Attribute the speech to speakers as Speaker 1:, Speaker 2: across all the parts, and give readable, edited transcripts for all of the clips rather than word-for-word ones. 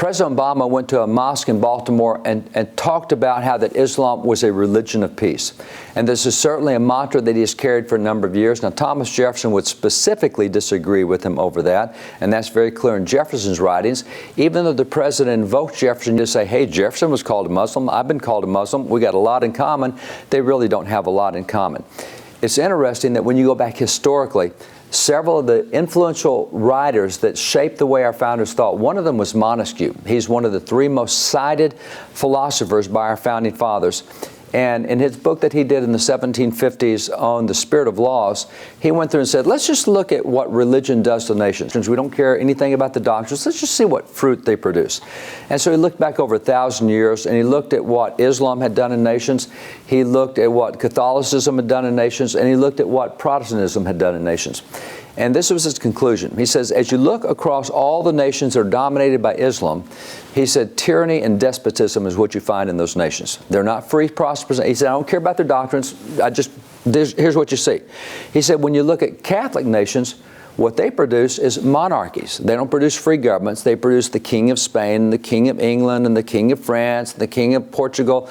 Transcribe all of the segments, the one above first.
Speaker 1: President Obama went to a mosque in Baltimore and talked about how that Islam was a religion of peace. And this is certainly a mantra that he has carried for a number of years. Now, Thomas Jefferson would specifically disagree with him over that, and that's very clear in Jefferson's writings. Even though the president invoked Jefferson to say, hey, Jefferson was called a Muslim, I've been called a Muslim, we got a lot in common, they really don't have a lot in common. It's interesting that when you go back historically, several of the influential writers that shaped the way our founders thought, one of them was Montesquieu. He's one of the three most cited philosophers by our founding fathers. And in his book that he did in the 1750s on the spirit of laws, he went through and said, let's just look at what religion does to nations. We don't care anything about the doctrines. Let's just see what fruit they produce. And so he looked back over 1,000 years, and he looked at what Islam had done in nations. He looked at what Catholicism had done in nations, and he looked at what Protestantism had done in nations. And this was his conclusion. He says, as you look across all the nations that are dominated by Islam, he said, tyranny and despotism is what you find in those nations. They're not free, prosperous. He said, I don't care about their doctrines. Here's what you see. He said, when you look at Catholic nations, what they produce is monarchies. They don't produce free governments. They produce the King of Spain, the King of England, and the King of France, the King of Portugal.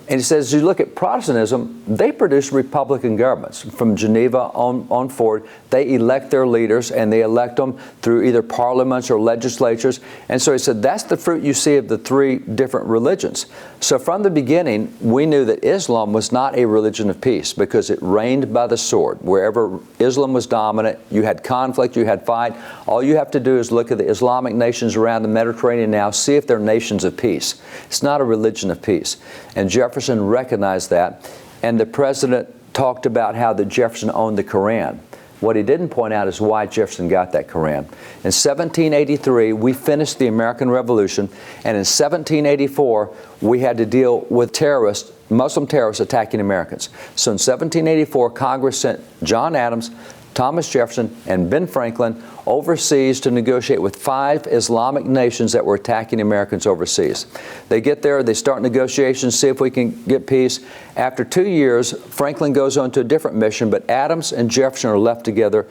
Speaker 1: And he says, as you look at Protestantism, they produce Republican governments. From Geneva on forward, they elect their leaders, and they elect them through either parliaments or legislatures. And so he said, that's the fruit you see of the three different religions. So from the beginning, we knew that Islam was not a religion of peace because it reigned by the sword. Wherever Islam was dominant, you had conflict, you had fight. All you have to do is look at the Islamic nations around the Mediterranean now, see if they're nations of peace. It's not a religion of peace. And Jefferson recognized that, and the president talked about how that Jefferson owned the Koran. What he didn't point out is why Jefferson got that Koran. In 1783, we finished the American Revolution, and in 1784, we had to deal with terrorists, Muslim terrorists attacking Americans. So in 1784, Congress sent John Adams, Thomas Jefferson, and Ben Franklin overseas to negotiate with 5 Islamic nations that were attacking Americans overseas. They get there, they start negotiations, see if we can get peace. After 2 years, Franklin goes on to a different mission, but Adams and Jefferson are left together,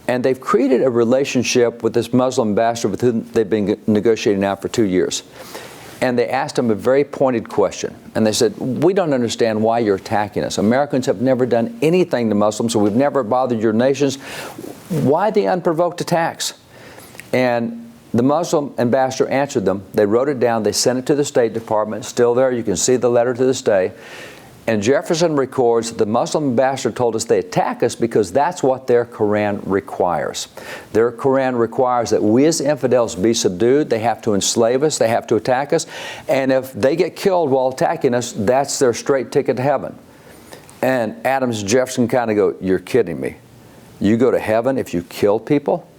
Speaker 1: and they've created a relationship with this Muslim ambassador with whom they've been negotiating now for 2 years. And they asked him a very pointed question. And they said, we don't understand why you're attacking us. Americans have never done anything to Muslims, so we've never bothered your nations. Why the unprovoked attacks? And the Muslim ambassador answered them. They wrote it down. They sent it to the State Department. Still there. You can see the letter to this day. And Jefferson records that the Muslim ambassador told us they attack us because that's what their Koran requires. Their Koran requires that we as infidels be subdued. They have to enslave us. They have to attack us. And if they get killed while attacking us, that's their straight ticket to heaven. And Adams and Jefferson kind of go, you're kidding me. You go to heaven if you kill people?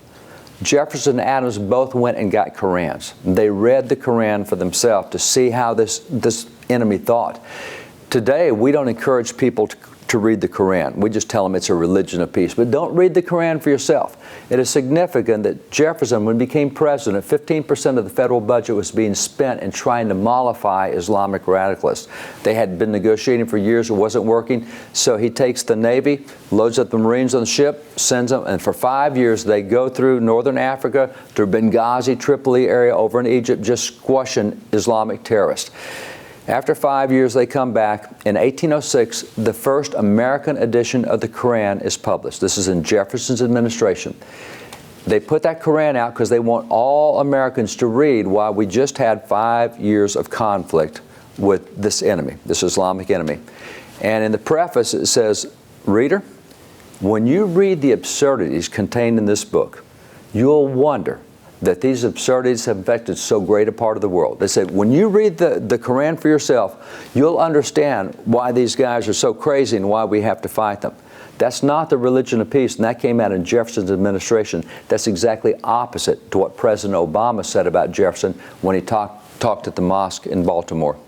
Speaker 1: Jefferson and Adams both went and got Korans. They read the Koran for themselves to see how this enemy thought. Today, we don't encourage people to read the Koran. We just tell them it's a religion of peace. But don't read the Koran for yourself. It is significant that Jefferson, when he became president, 15% of the federal budget was being spent in trying to mollify Islamic radicalists. They had been negotiating for years. It wasn't working. So he takes the Navy, loads up the Marines on the ship, sends them, and for 5 years they go through northern Africa, through Benghazi, Tripoli area, over in Egypt, just squashing Islamic terrorists. After 5 years, they come back. In 1806, the first American edition of the Koran is published. This is in Jefferson's administration. They put that Koran out because they want all Americans to read why we just had 5 years of conflict with this enemy, this Islamic enemy. And in the preface, it says, reader, when you read the absurdities contained in this book, you'll wonder that these absurdities have affected so great a part of the world. They said, when you read the Koran for yourself, you'll understand why these guys are so crazy and why we have to fight them. That's not the religion of peace, and that came out in Jefferson's administration. That's exactly opposite to what President Obama said about Jefferson when he talked at the mosque in Baltimore.